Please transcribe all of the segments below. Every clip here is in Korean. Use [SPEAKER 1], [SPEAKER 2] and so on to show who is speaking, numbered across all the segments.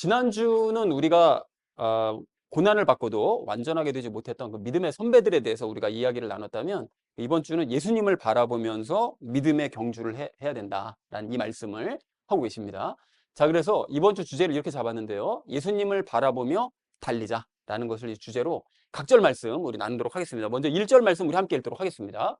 [SPEAKER 1] 지난주는 우리가 고난을 받고도 완전하게 되지 못했던 그 믿음의 선배들에 대해서 우리가 이야기를 나눴다면, 이번 주는 예수님을 바라보면서 믿음의 경주를 해야 된다라는 이 말씀을 하고 계십니다. 자, 그래서 이번 주 주제를 이렇게 잡았는데요. 예수님을 바라보며 달리자라는 것을 이 주제로 각절 말씀 우리 나누도록 하겠습니다. 먼저 1절 말씀 우리 함께 읽도록 하겠습니다.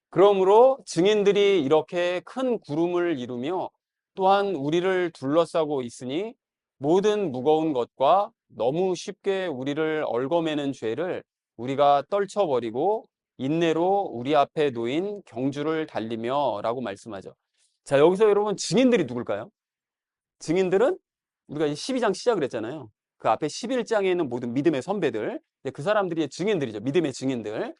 [SPEAKER 1] 그러므로 증인들이 이렇게 큰 구름을 이루며 또한 우리를 둘러싸고 있으니 모든 무거운 것과 너무 쉽게 우리를 얽어매는 죄를 우리가 떨쳐버리고 인내로 우리 앞에 놓인 경주를 달리며 라고 말씀하죠. 자, 여기서 여러분 증인들이 누굴까요? 증인들은 우리가 12장 시작을 했잖아요. 그 앞에 11장에 있는 모든 믿음의 선배들, 그 사람들이 증인들이죠. 믿음의 증인들.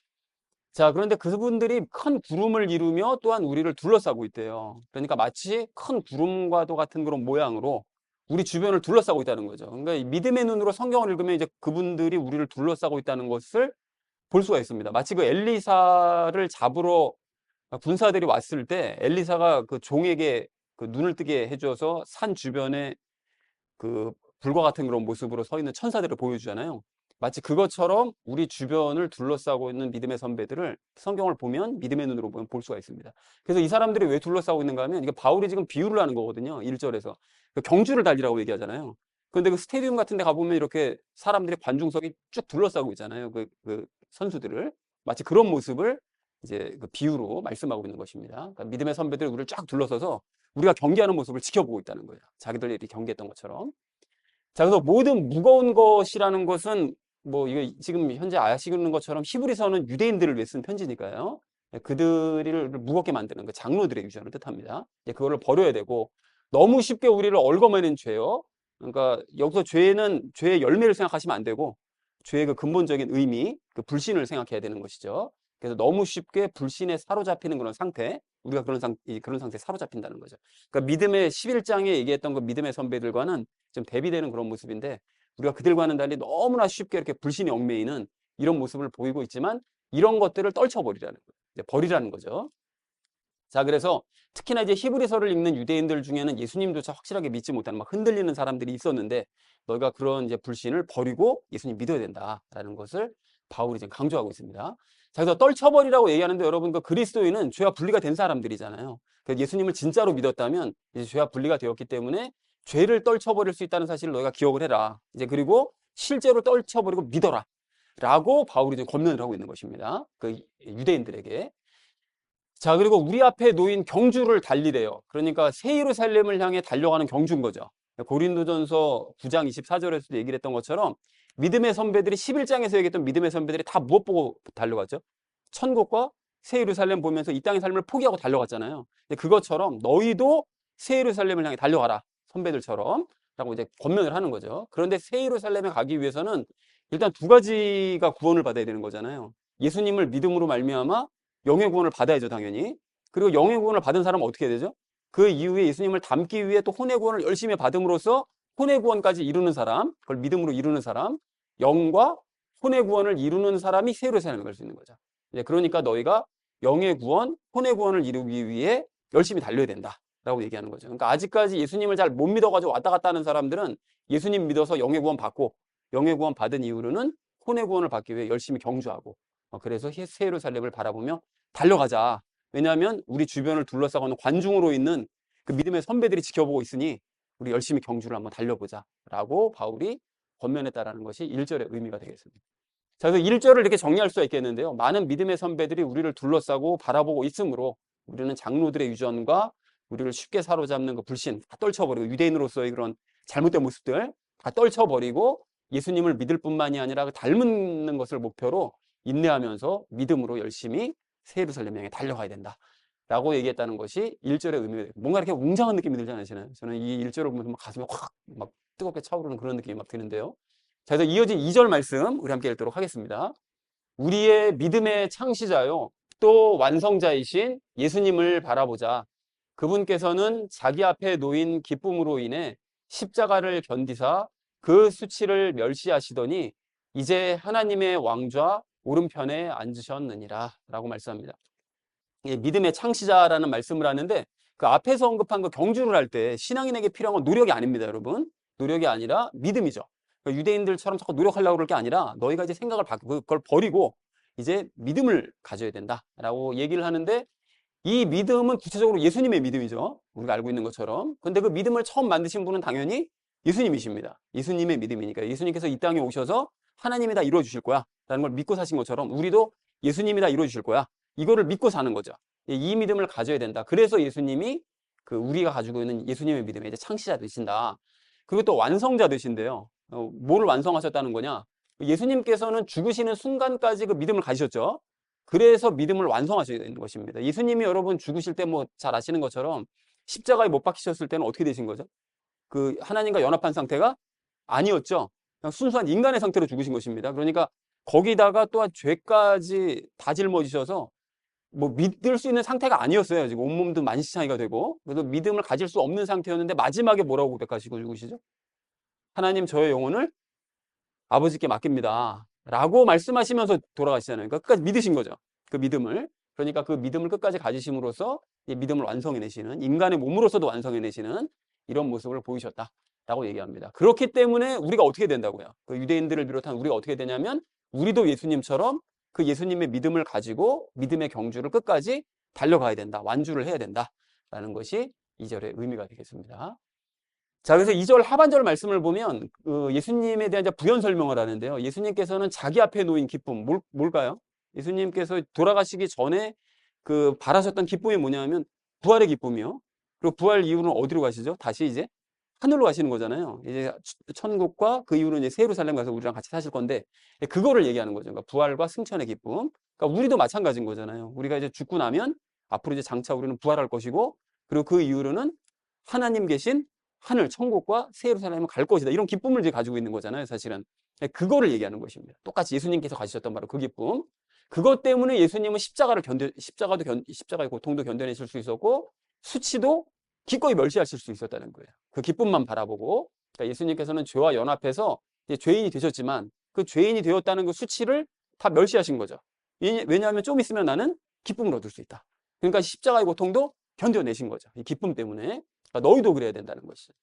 [SPEAKER 1] 자, 그런데 그분들이 큰 구름을 이루며 또한 우리를 둘러싸고 있대요. 그러니까 마치 큰 구름과도 같은 그런 모양으로 우리 주변을 둘러싸고 있다는 거죠. 그러니까 이 믿음의 눈으로 성경을 읽으면 이제 그분들이 우리를 둘러싸고 있다는 것을 볼 수가 있습니다. 마치 그 엘리사를 잡으러 군사들이 왔을 때 엘리사가 그 종에게 그 눈을 뜨게 해줘서 산 주변에 그 불과 같은 그런 모습으로 서 있는 천사들을 보여주잖아요. 마치 그것처럼 우리 주변을 둘러싸고 있는 믿음의 선배들을 성경을 보면 믿음의 눈으로 보면 볼 수가 있습니다. 그래서 이 사람들이 왜 둘러싸고 있는가 하면 이게 바울이 지금 비유를 하는 거거든요. 1절에서. 경주를 달리라고 얘기하잖아요. 그런데 그 스테디움 같은 데 가보면 이렇게 사람들이 관중석이 쭉 둘러싸고 있잖아요. 그 선수들을. 마치 그런 모습을 이제 그 비유로 말씀하고 있는 것입니다. 그러니까 믿음의 선배들이 우리를 쫙 둘러서서 우리가 경기하는 모습을 지켜보고 있다는 거예요. 자기들이 경기했던 것처럼. 자, 그래서 모든 무거운 것이라는 것은 뭐 이거 지금 현재 아시는 것처럼 히브리서는 유대인들을 위해 쓴 편지니까요. 그들을 무겁게 만드는 그 장로들의 유전을 뜻합니다. 그거를 버려야 되고 너무 쉽게 우리를 얽어매는 죄요. 그러니까 여기서 죄는 죄의 열매를 생각하시면 안 되고 죄의 그 근본적인 의미, 그 불신을 생각해야 되는 것이죠. 그래서 너무 쉽게 불신에 사로잡히는 그런 상태, 우리가 그런 상태에 사로잡힌다는 거죠. 그러니까 믿음의 11장에 얘기했던 그 믿음의 선배들과는 좀 대비되는 그런 모습인데 우리가 그들과는 달리 너무나 쉽게 이렇게 불신이 얽매이는 이런 모습을 보이고 있지만 이런 것들을 떨쳐버리라는 거예요. 버리라는 거죠. 자, 그래서 특히나 이제 히브리서를 읽는 유대인들 중에는 예수님조차 확실하게 믿지 못하는 막 흔들리는 사람들이 있었는데 너희가 그런 이제 불신을 버리고 예수님 믿어야 된다라는 것을 바울이 지금 강조하고 있습니다. 자, 그래서 떨쳐버리라고 얘기하는데 여러분 그 그리스도인은 죄와 분리가 된 사람들이잖아요. 그래서 예수님을 진짜로 믿었다면 이제 죄와 분리가 되었기 때문에 죄를 떨쳐버릴 수 있다는 사실을 너희가 기억을 해라. 이제 그리고 실제로 떨쳐버리고 믿어라. 라고 바울이 지금 권면을 하고 있는 것입니다. 그 유대인들에게. 자, 그리고 우리 앞에 놓인 경주를 달리래요. 그러니까 새 예루살렘을 향해 달려가는 경주인 거죠. 고린도전서 9장 24절에서도 얘기를 했던 것처럼 믿음의 선배들이 11장에서 얘기했던 믿음의 선배들이 다 무엇 보고 달려갔죠? 천국과 새 예루살렘 보면서 이 땅의 삶을 포기하고 달려갔잖아요. 근데 그것처럼 너희도 새 예루살렘을 향해 달려가라. 선배들처럼 라고 이제 권면을 하는 거죠. 그런데 새 예루살렘에 가기 위해서는 일단 두 가지가 구원을 받아야 되는 거잖아요. 예수님을 믿음으로 말미암아 영의 구원을 받아야죠, 당연히. 그리고 영의 구원을 받은 사람은 어떻게 해야 되죠? 그 이후에 예수님을 닮기 위해 또 혼의 구원을 열심히 받음으로써 혼의 구원까지 이루는 사람, 그걸 믿음으로 이루는 사람, 영과 혼의 구원을 이루는 사람이 새 예루살렘에 갈 수 있는 거죠. 그러니까 너희가 영의 구원, 혼의 구원을 이루기 위해 열심히 달려야 된다라고 얘기하는 거죠. 그러니까 아직까지 예수님을 잘 못 믿어가지고 왔다 갔다 하는 사람들은 예수님 믿어서 영의 구원 받고 영의 구원 받은 이후로는 혼의 구원을 받기 위해 열심히 경주하고 그래서 새 예루살렘을 바라보며 달려가자. 왜냐하면 우리 주변을 둘러싸고 있는 관중으로 있는 그 믿음의 선배들이 지켜보고 있으니 우리 열심히 경주를 한번 달려보자 라고 바울이 권면했다라는 것이 1절의 의미가 되겠습니다. 자, 그래서 1절을 이렇게 정리할 수가 있겠는데요. 많은 믿음의 선배들이 우리를 둘러싸고 바라보고 있으므로 우리는 장로들의 유전과 우리를 쉽게 사로잡는 그 불신 다 떨쳐버리고 유대인으로서의 그런 잘못된 모습들 다 떨쳐버리고 예수님을 믿을 뿐만이 아니라 그 닮는 것을 목표로 인내하면서 믿음으로 열심히 새 예루살렘 향해 달려가야 된다 라고 얘기했다는 것이 1절의 의미가 돼요. 뭔가 이렇게 웅장한 느낌이 들지 않으시나요? 저는 이 1절을 보면서 막 가슴이 확 막 뜨겁게 차오르는 그런 느낌이 막 드는데요. 자, 그래서 이어진 2절 말씀 우리 함께 읽도록 하겠습니다. 우리의 믿음의 창시자요 또 완성자이신 예수님을 바라보자. 그분께서는 자기 앞에 놓인 기쁨으로 인해 십자가를 견디사 그 수치를 멸시하시더니 이제 하나님의 왕좌 오른편에 앉으셨느니라 라고 말씀합니다. 믿음의 창시자라는 말씀을 하는데 그 앞에서 언급한 그 경주를 할 때 신앙인에게 필요한 건 노력이 아닙니다, 여러분. 노력이 아니라 믿음이죠. 그러니까 유대인들처럼 자꾸 노력하려고 그럴 게 아니라 너희가 이제 생각을 바꾸고 그걸 버리고 이제 믿음을 가져야 된다라고 얘기를 하는데, 이 믿음은 구체적으로 예수님의 믿음이죠. 우리가 알고 있는 것처럼. 근데 그 믿음을 처음 만드신 분은 당연히 예수님이십니다. 예수님의 믿음이니까. 예수님께서 이 땅에 오셔서 하나님이 다 이루어 주실 거야 라는 걸 믿고 사신 것처럼 우리도 예수님이 다 이루어 주실 거야, 이거를 믿고 사는 거죠. 이 믿음을 가져야 된다. 그래서 예수님이 그 우리가 가지고 있는 예수님의 믿음의 이제 창시자 되신다. 그리고 또 완성자 되신데요. 뭐를 완성하셨다는 거냐? 예수님께서는 죽으시는 순간까지 그 믿음을 가지셨죠. 그래서 믿음을 완성하셔야 되는 것입니다. 예수님이 여러분 죽으실 때 뭐 잘 아시는 것처럼 십자가에 못 박히셨을 때는 어떻게 되신 거죠? 그 하나님과 연합한 상태가 아니었죠. 그냥 순수한 인간의 상태로 죽으신 것입니다. 그러니까 거기다가 또한 죄까지 다 짊어지셔서 뭐 믿을 수 있는 상태가 아니었어요. 지금 온몸도 만시창이가 되고. 그래서 믿음을 가질 수 없는 상태였는데 마지막에 뭐라고 고백하시고 죽으시죠? 하나님, 저의 영혼을 아버지께 맡깁니다 라고 말씀하시면서 돌아가시잖아요. 그러니까 끝까지 믿으신 거죠. 그 믿음을. 그러니까 그 믿음을 끝까지 가지심으로써 이 믿음을 완성해내시는, 인간의 몸으로서도 완성해내시는 이런 모습을 보이셨다라고 얘기합니다. 그렇기 때문에 우리가 어떻게 된다고요? 그 유대인들을 비롯한 우리가 어떻게 되냐면, 우리도 예수님처럼 그 예수님의 믿음을 가지고 믿음의 경주를 끝까지 달려가야 된다, 완주를 해야 된다라는 것이 2절의 의미가 되겠습니다. 자, 그래서 2절 하반절 말씀을 보면 예수님에 대한 이제 부연 설명을 하는데요. 예수님께서는 자기 앞에 놓인 기쁨, 뭘까요? 예수님께서 돌아가시기 전에 그 바라셨던 기쁨이 뭐냐면 부활의 기쁨이요. 그리고 부활 이후는 어디로 가시죠? 다시 이제 하늘로 가시는 거잖아요. 이제 천국과 그 이후는 이제 새 예루살렘 가서 우리랑 같이 사실 건데, 그거를 얘기하는 거죠. 그러니까 부활과 승천의 기쁨. 그러니까 우리도 마찬가지인 거잖아요. 우리가 이제 죽고 나면 앞으로 이제 장차 우리는 부활할 것이고, 그리고 그 이후로는 하나님 계신 하늘, 천국과 새 예루살렘을 갈 것이다. 이런 기쁨을 이제 가지고 있는 거잖아요, 사실은. 그거를 얘기하는 것입니다. 똑같이 예수님께서 가지셨던 바로 그 기쁨. 그것 때문에 예수님은 십자가의 고통도 견뎌내실 수 있었고, 수치도 기꺼이 멸시하실 수 있었다는 거예요. 그 기쁨만 바라보고. 그러니까 예수님께서는 죄와 연합해서 이제 죄인이 되셨지만 그 죄인이 되었다는 그 수치를 다 멸시하신 거죠. 왜냐하면 좀 있으면 나는 기쁨을 얻을 수 있다. 그러니까 십자가의 고통도 견뎌내신 거죠. 이 기쁨 때문에. 그러니까 너희도 그래야 된다는 것이죠.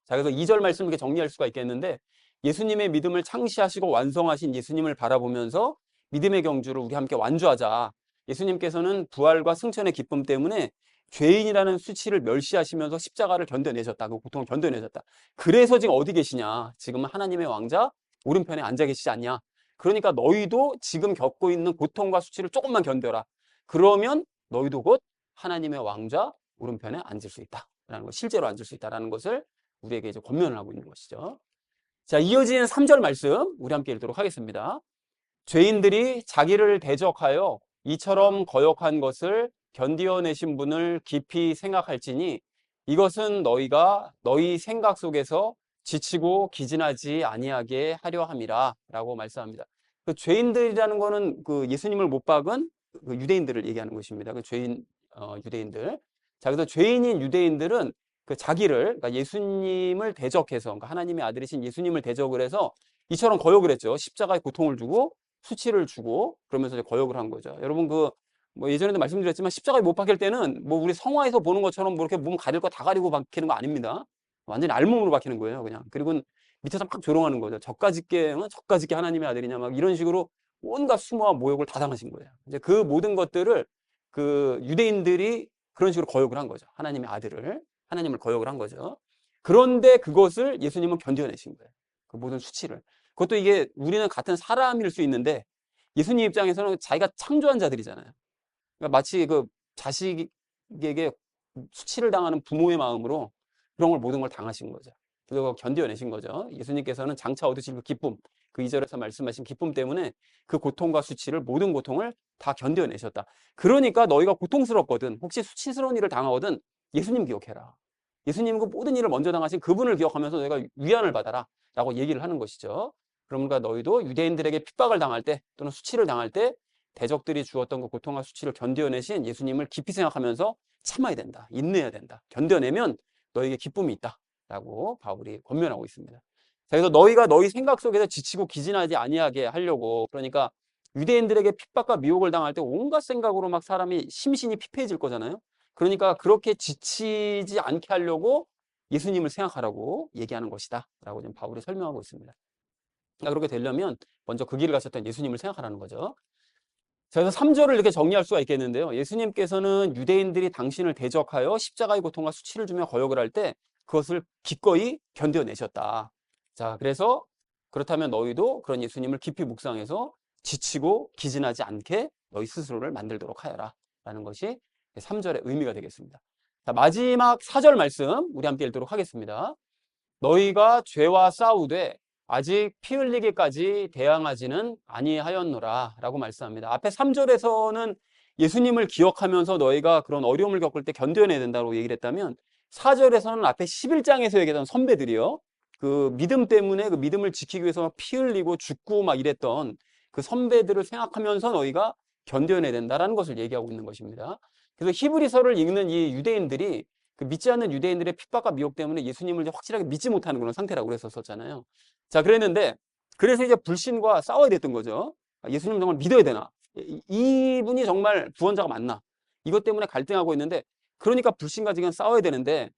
[SPEAKER 1] 자, 그래서 2절 말씀을 이렇게 정리할 수가 있겠는데, 예수님의 믿음을 창시하시고 완성하신 예수님을 바라보면서 믿음의 경주를 우리 함께 완주하자. 예수님께서는 부활과 승천의 기쁨 때문에 죄인이라는 수치를 멸시하시면서 십자가를 견뎌내셨다. 그 고통을 견뎌내셨다. 그래서 지금 어디 계시냐? 지금은 하나님의 왕자 오른편에 앉아 계시지 않냐? 그러니까 너희도 지금 겪고 있는 고통과 수치를 조금만 견뎌라. 그러면 너희도 곧 하나님의 왕자 오른편에 앉을 수 있다라는 것, 실제로 앉을 수 있다라는 것을 우리에게 이제 권면을 하고 있는 것이죠. 자, 이어지는 3절 말씀 우리 함께 읽도록 하겠습니다. 죄인들이 자기를 대적하여 이처럼 거역한 것을 견디어내신 분을 깊이 생각할지니 이것은 너희가 너희 생각 속에서 지치고 기진하지 아니하게 하려 함이라 라고 말씀합니다. 그 죄인들이라는 거는 그 예수님을 못 박은 그 유대인들을 얘기하는 것입니다. 그 죄인 유대인들. 자, 그래서 죄인인 유대인들은 그 자기를, 그러니까 예수님을 대적해서, 그러니까 하나님의 아들이신 예수님을 대적을 해서 이처럼 거역을 했죠. 십자가의 고통을 주고 수치를 주고 그러면서 이제 거역을 한 거죠. 여러분 뭐 예전에도 말씀드렸지만 십자가에 못 박힐 때는 뭐 우리 성화에서 보는 것처럼 뭐 이렇게 몸 가릴 거 다 가리고 박히는 거 아닙니다. 완전히 알몸으로 박히는 거예요, 그냥. 그리고 밑에서 막 조롱하는 거죠. 저까짓게 하나님의 아들이냐 막 이런 식으로 온갖 수모와 모욕을 다 당하신 거예요. 이제 그 모든 것들을 그 유대인들이 그런 식으로 거역을 한 거죠. 하나님을 거역을 한 거죠. 그런데 그것을 예수님은 견뎌내신 거예요. 그 모든 수치를. 그것도 이게 우리는 같은 사람일 수 있는데 예수님 입장에서는 자기가 창조한 자들이잖아요. 그러니까 마치 그 자식에게 수치를 당하는 부모의 마음으로 그런 걸 모든 걸 당하신 거죠. 그리고 견뎌내신 거죠. 예수님께서는 장차 얻으실 그 기쁨, 그 2절에서 말씀하신 기쁨 때문에 그 고통과 수치를, 모든 고통을 다 견뎌내셨다. 그러니까 너희가 고통스럽거든, 혹시 수치스러운 일을 당하거든 예수님 기억해라. 예수님 그 모든 일을 먼저 당하신 그분을 기억하면서 너희가 위안을 받아라 라고 얘기를 하는 것이죠. 그러니까 너희도 유대인들에게 핍박을 당할 때 또는 수치를 당할 때 대적들이 주었던 그 고통과 수치를 견뎌내신 예수님을 깊이 생각하면서 참아야 된다, 인내해야 된다. 견뎌내면 너에게 기쁨이 있다 라고 바울이 권면하고 있습니다. 자, 그래서 너희가 너희 생각 속에서 지치고 기진하지 아니하게 하려고, 그러니까 유대인들에게 핍박과 미혹을 당할 때 온갖 생각으로 막 사람이 심신이 피폐해질 거잖아요. 그러니까 그렇게 지치지 않게 하려고 예수님을 생각하라고 얘기하는 것이다 라고 지금 바울이 설명하고 있습니다. 그러니까 그렇게 되려면 먼저 그 길을 가셨던 예수님을 생각하라는 거죠. 자, 그래서 3절을 이렇게 정리할 수가 있겠는데요. 예수님께서는 유대인들이 당신을 대적하여 십자가의 고통과 수치를 주며 거역을 할 때 그것을 기꺼이 견뎌내셨다. 자, 그래서 그렇다면 너희도 그런 예수님을 깊이 묵상해서 지치고 기진하지 않게 너희 스스로를 만들도록 하여라 라는 것이 3절의 의미가 되겠습니다. 자, 마지막 4절 말씀 우리 함께 읽도록 하겠습니다. 너희가 죄와 싸우되 아직 피 흘리기까지 대항하지는 아니하였노라 라고 말씀합니다. 앞에 3절에서는 예수님을 기억하면서 너희가 그런 어려움을 겪을 때 견뎌내야 된다고 얘기를 했다면 4절에서는 앞에 11장에서 얘기했던 선배들이요, 그 믿음 때문에 그 믿음을 지키기 위해서 막 피 흘리고 죽고 막 이랬던 그 선배들을 생각하면서 너희가 견뎌내야 된다라는 것을 얘기하고 있는 것입니다. 그래서 히브리서를 읽는 이 유대인들이 그 믿지 않는 유대인들의 핍박과 미혹 때문에 예수님을 이제 확실하게 믿지 못하는 그런 상태라고 그랬었잖아요. 자, 그랬는데 그래서 이제 불신과 싸워야 됐던 거죠. 예수님 정말 믿어야 되나? 이분이 정말 구원자가 맞나? 이것 때문에 갈등하고 있는데, 그러니까 불신과 지금 싸워야 되는데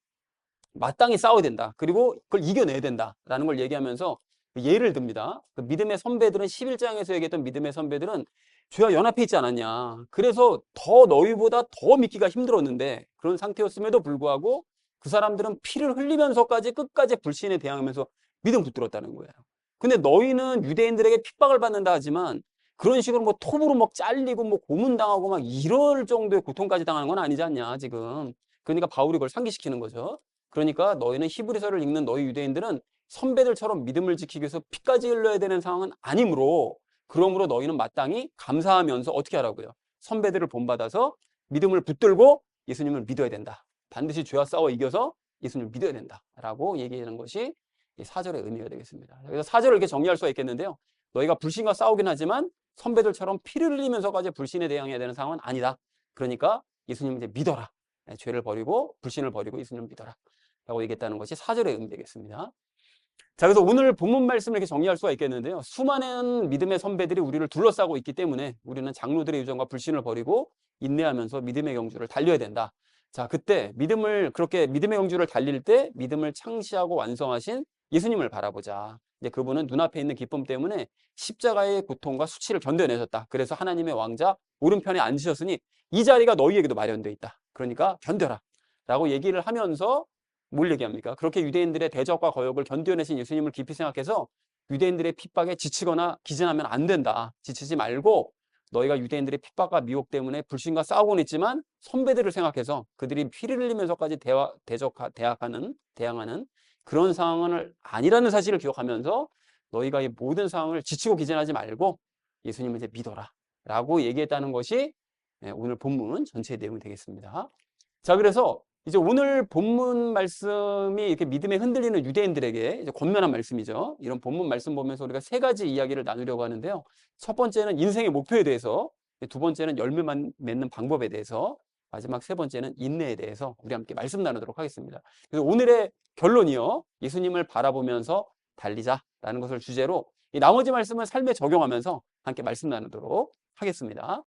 [SPEAKER 1] 마땅히 싸워야 된다. 그리고 그걸 이겨내야 된다라는 걸 얘기하면서 예를 듭니다. 그 믿음의 선배들은 11장에서 얘기했던 믿음의 선배들은 죄와 연합해 있지 않았냐. 그래서 더 너희보다 더 믿기가 힘들었는데 그런 상태였음에도 불구하고 그 사람들은 피를 흘리면서까지 끝까지 불신에 대항하면서 믿음 붙들었다는 거예요. 근데 너희는 유대인들에게 핍박을 받는다 하지만 그런 식으로 뭐 톱으로 막 잘리고 뭐 고문당하고 막 이럴 정도의 고통까지 당하는 건 아니지 않냐 지금. 그러니까 바울이 그걸 상기시키는 거죠. 그러니까 너희는 히브리서를 읽는 너희 유대인들은 선배들처럼 믿음을 지키기 위해서 피까지 흘려야 되는 상황은 아니므로, 그러므로 너희는 마땅히 감사하면서 어떻게 하라고요? 선배들을 본받아서 믿음을 붙들고 예수님을 믿어야 된다. 반드시 죄와 싸워 이겨서 예수님을 믿어야 된다 라고 얘기하는 것이 이 4절의 의미가 되겠습니다. 그래서 4절을 이렇게 정리할 수가 있겠는데요. 너희가 불신과 싸우긴 하지만 선배들처럼 피를 흘리면서까지 불신에 대항해야 되는 상황은 아니다. 그러니까 예수님을 이제 믿어라. 죄를 버리고 불신을 버리고 예수님을 믿어라 라고 얘기했다는 것이 4절의 의미 되겠습니다. 자, 그래서 오늘 본문 말씀을 이렇게 정리할 수가 있겠는데요. 수많은 믿음의 선배들이 우리를 둘러싸고 있기 때문에 우리는 장로들의 유전과 불신을 버리고 인내하면서 믿음의 경주를 달려야 된다. 자, 그때 그렇게 믿음의 경주를 달릴 때 믿음을 창시하고 완성하신 예수님을 바라보자. 이제 그분은 눈앞에 있는 기쁨 때문에 십자가의 고통과 수치를 견뎌내셨다. 그래서 하나님의 왕자 오른편에 앉으셨으니 이 자리가 너희에게도 마련되어 있다. 그러니까 견뎌라 라고 얘기를 하면서 뭘 얘기합니까? 그렇게 유대인들의 대적과 거역을 견뎌내신 예수님을 깊이 생각해서 유대인들의 핍박에 지치거나 기진하면 안 된다. 지치지 말고 너희가 유대인들의 핍박과 미혹 때문에 불신과 싸우고는 있지만 선배들을 생각해서 그들이 피를 흘리면서까지 대항하는 그런 상황은 아니라는 사실을 기억하면서 너희가 이 모든 상황을 지치고 기진하지 말고 예수님을 이제 믿어라 라고 얘기했다는 것이 오늘 본문 전체의 내용이 되겠습니다. 자, 그래서 이제 오늘 본문 말씀이 이렇게 믿음에 흔들리는 유대인들에게 이제 권면한 말씀이죠. 이런 본문 말씀 보면서 우리가 세 가지 이야기를 나누려고 하는데요. 첫 번째는 인생의 목표에 대해서, 두 번째는 열매 맺는 방법에 대해서, 마지막 세 번째는 인내에 대해서 우리 함께 말씀 나누도록 하겠습니다. 그래서 오늘의 결론이요, 예수님을 바라보면서 달리자라는 것을 주제로 이 나머지 말씀을 삶에 적용하면서 함께 말씀 나누도록 하겠습니다.